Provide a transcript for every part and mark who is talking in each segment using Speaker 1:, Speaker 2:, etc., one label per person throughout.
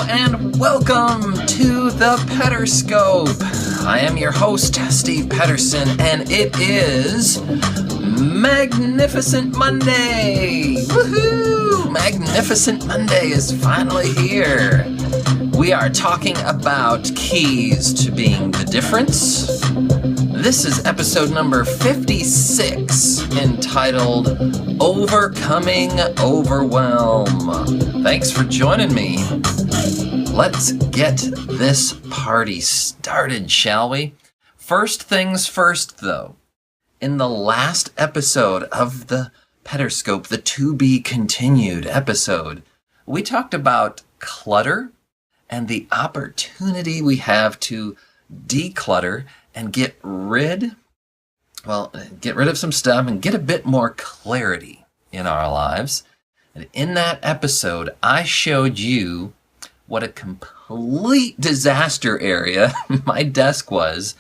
Speaker 1: and welcome to the Pederscope. I am your host, Steve Pederson, and it is Magnificent Monday! Woohoo! Magnificent Monday is finally here. We are talking about keys to being the difference. This is episode number 56, entitled Overcoming Overwhelm. Thanks for joining me. Let's get this party started, shall we? First things first, though. In the last episode of the Pederscope, the to be continued episode, we talked about clutter and the opportunity we have to declutter and get rid of some stuff and get a bit more clarity in our lives. And in that episode, I showed you what a complete disaster area my desk was.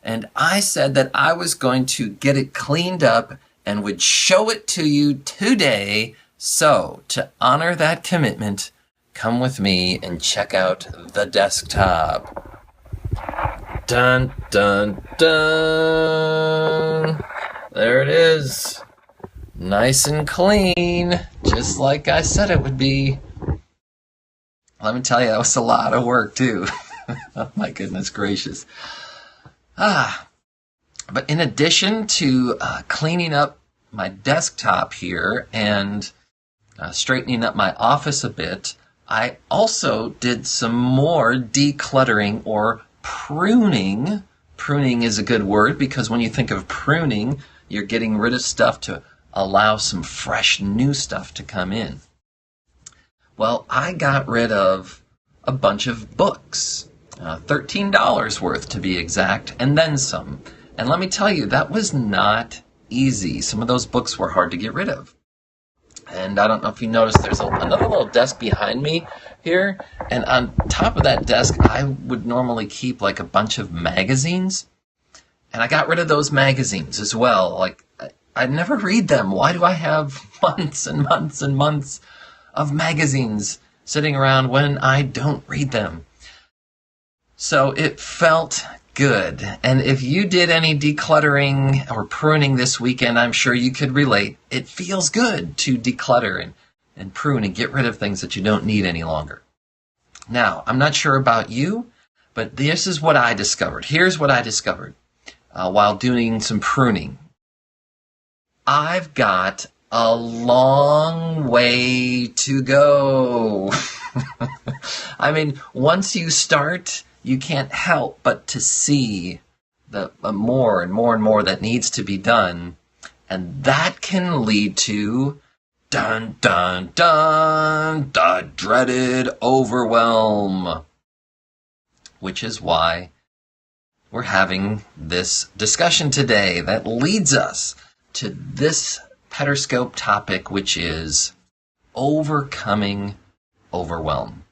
Speaker 1: And I said that I was going to get it cleaned up and would show it to you today. So, to honor that commitment, come with me and check out the desktop. Dun, dun, dun. There it is. Nice and clean, just like I said it would be. Let me tell you, that was a lot of work, too. Oh, my goodness gracious. But in addition to cleaning up my desktop here and straightening up my office a bit, I also did some more decluttering or pruning. Pruning is a good word because when you think of pruning, you're getting rid of stuff to allow some fresh new stuff to come in. Well, I got rid of a bunch of books, $13 worth to be exact, and then some. And let me tell you, that was not easy. Some of those books were hard to get rid of. And I don't know if you noticed, there's another little desk behind me here. And on top of that desk, I would normally keep like a bunch of magazines. And I got rid of those magazines as well. Like, I never read them. Why do I have months and months and months of magazines sitting around when I don't read them? So it felt good. And if you did any decluttering or pruning this weekend, I'm sure you could relate. It feels good to declutter and prune and get rid of things that you don't need any longer. Now, I'm not sure about you, but this is what I discovered. Here's what I discovered while doing some pruning. I've got a long way to go. I mean, once you start, you can't help but to see the more and more and more that needs to be done. And that can lead to, dun, dun, dun, the dreaded overwhelm. Which is why we're having this discussion today that leads us to this Pederscope topic, which is overcoming overwhelm.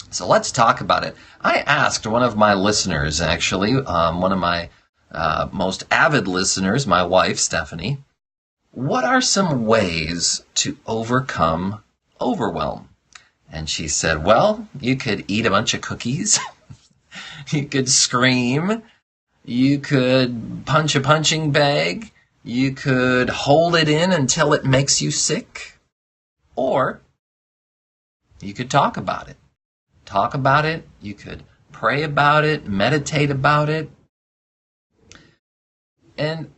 Speaker 1: So let's talk about it. I asked one of my listeners, actually, one of my most avid listeners, my wife, Stephanie, what are some ways to overcome overwhelm? And she said, well, you could eat a bunch of cookies. You could scream. You could punch a punching bag. You could hold it in until it makes you sick. Or you could talk about it. Talk about it. You could pray about it, meditate about it. And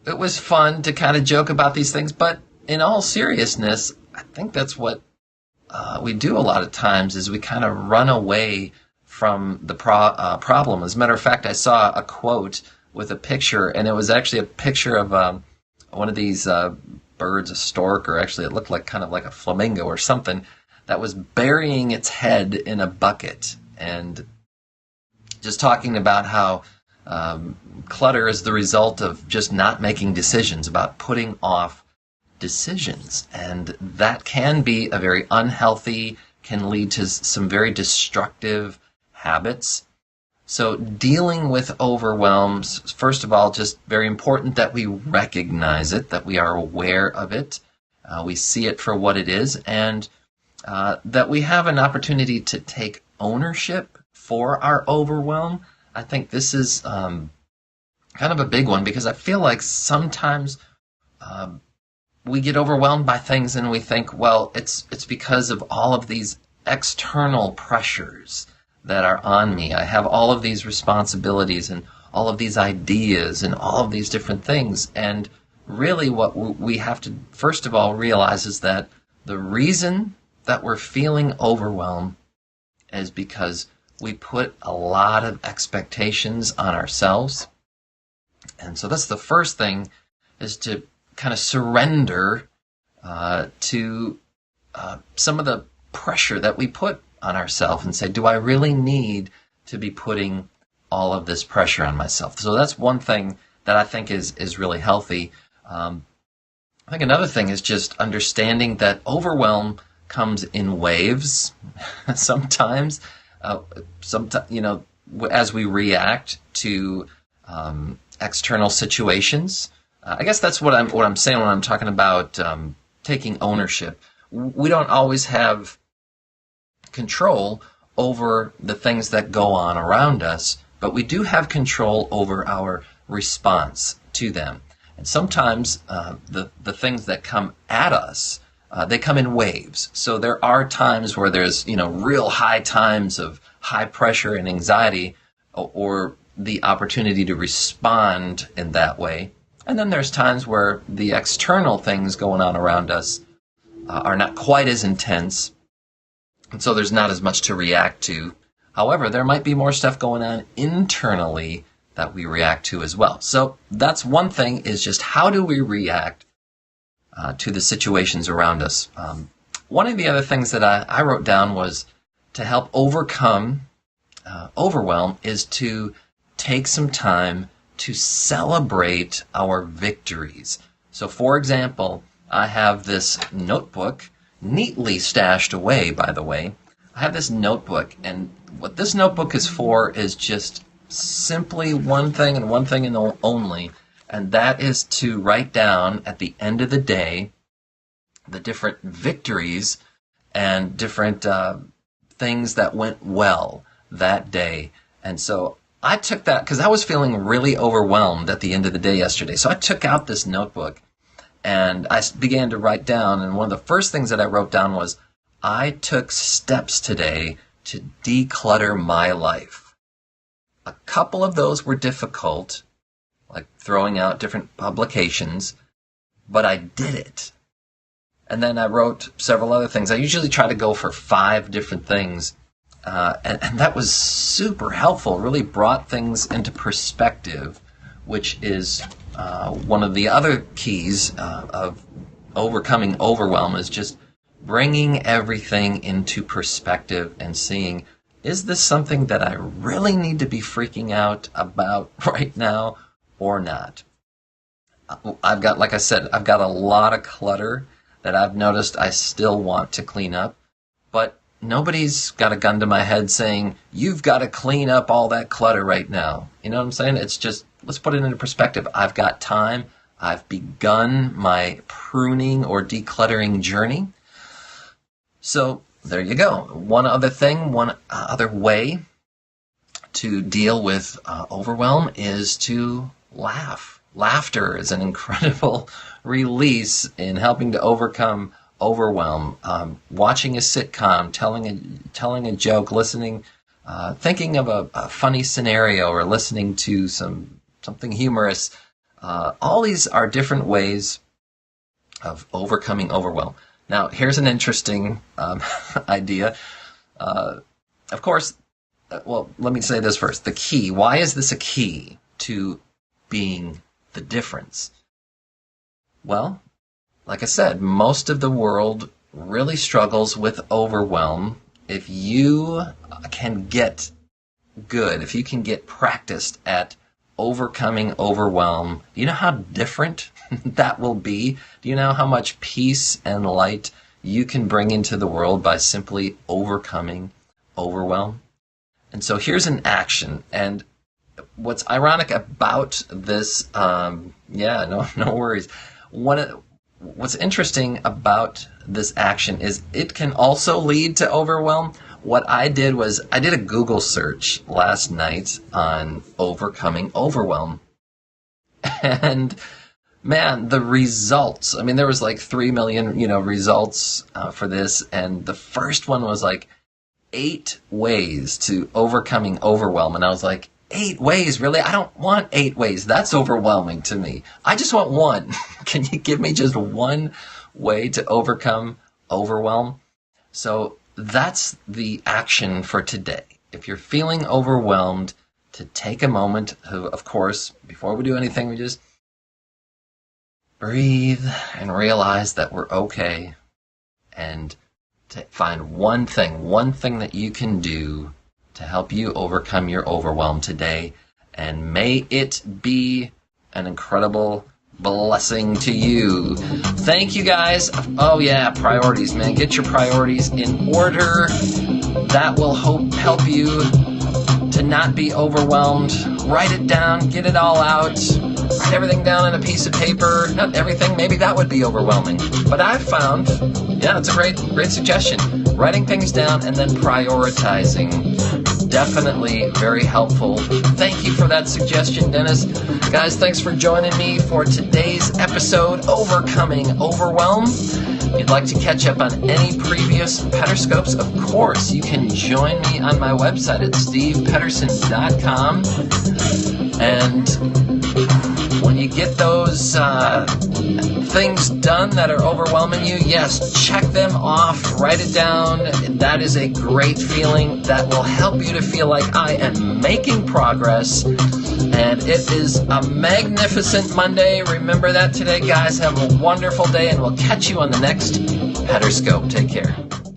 Speaker 1: it was fun to kind of joke about these things, but in all seriousness, I think that's what we do a lot of times is we kind of run away from the problem. As a matter of fact, I saw a quote with a picture, and it was actually a picture of one of these birds, a stork, or actually it looked like kind of like a flamingo or something, that was burying its head in a bucket, and just talking about how clutter is the result of just not making decisions, about putting off decisions. And that can be a very unhealthy, can lead to some very destructive habits. So dealing with overwhelms, first of all, just very important that we recognize it, that we are aware of it, we see it for what it is, and that we have an opportunity to take ownership for our overwhelm. I think this is kind of a big one, because I feel like sometimes we get overwhelmed by things and we think, well, it's because of all of these external pressures that are on me. I have all of these responsibilities and all of these ideas and all of these different things. And really what we have to first of all realize is that the reason that we're feeling overwhelmed is because we put a lot of expectations on ourselves. And so that's the first thing, is to kind of surrender to some of the pressure that we put on ourselves and say, do I really need to be putting all of this pressure on myself? So that's one thing that I think is really healthy. I think another thing is just understanding that overwhelm comes in waves. Sometimes, as we react to external situations. I guess that's what I'm saying when I'm talking about taking ownership. We don't always have control over the things that go on around us, but we do have control over our response to them. And sometimes the things that come at us, they come in waves. So there are times where there's real high times of high pressure and anxiety, or the opportunity to respond in that way. And then there's times where the external things going on around us are not quite as intense, and so there's not as much to react to. However, there might be more stuff going on internally that we react to as well. So that's one thing, is just how do we react to the situations around us. One of the other things that I wrote down was to help overcome overwhelm is to take some time to celebrate our victories. So, for example, I have this notebook, neatly stashed away, by the way. I have this notebook, and what this notebook is for is just simply one thing and one thing only, and that is to write down at the end of the day the different victories and different things that went well that day. And so I took that, because I was feeling really overwhelmed at the end of the day yesterday. So I took out this notebook and I began to write down. And one of the first things that I wrote down was, I took steps today to declutter my life. A couple of those were difficult, like throwing out different publications, but I did it. And then I wrote several other things. I usually try to go for 5 different things. And that was super helpful. It really brought things into perspective, which is one of the other keys of overcoming overwhelm, is just bringing everything into perspective and seeing, is this something that I really need to be freaking out about right now or not? I've got, like I said, I've got a lot of clutter that I've noticed I still want to clean up, but nobody's got a gun to my head saying, you've got to clean up all that clutter right now. You know what I'm saying? It's just, let's put it into perspective. I've got time. I've begun my pruning or decluttering journey. So there you go. One other way to deal with overwhelm is to laugh. Laughter is an incredible release in helping to overcome overwhelm. Watching a sitcom, telling a joke, listening, thinking of a funny scenario, or listening to something humorous. All these are different ways of overcoming overwhelm. Now, here's an interesting idea. Of course, well, let me say this first. The key. Why is this a key to being the difference? Well, like I said, most of the world really struggles with overwhelm. If you can get good, if you can get practiced at overcoming overwhelm, do you know how different that will be? Do you know how much peace and light you can bring into the world by simply overcoming overwhelm? And so here's an action. And what's ironic about this, no worries. What's interesting about this action is it can also lead to overwhelm, what I did was I did a Google search last night on overcoming overwhelm. And man, the results, I mean, there was like 3 million, results for this. And the first one was like 8 ways to overcoming overwhelm. And I was like, 8 ways? Really? I don't want 8 ways. That's overwhelming to me. I just want one. Can you give me just one way to overcome overwhelm? So that's the action for today. If you're feeling overwhelmed, to take a moment, of course, before we do anything, we just breathe and realize that we're okay, and to find one thing that you can do to help you overcome your overwhelm today, and may it be an incredible blessing to you. Thank you, guys. Oh yeah, priorities, man. Get your priorities in order. That will help you to not be overwhelmed. Write it down, get it all out. Write everything down on a piece of paper. Not everything, maybe that would be overwhelming. But I've found, it's a great suggestion. Writing things down and then prioritizing. Definitely very helpful. Thank you for that suggestion, Dennis. Guys, thanks for joining me for today's episode, Overcoming Overwhelm. If you'd like to catch up on any previous Pederscopes, of course, you can join me on my website at stevepederson.com. And when you get those things done that are overwhelming you, yes, check them off, write it down. That is a great feeling that will help you to feel like I am making progress. And it is a magnificent Monday. Remember that today, guys. Have a wonderful day, and we'll catch you on the next Pederscope. Take care.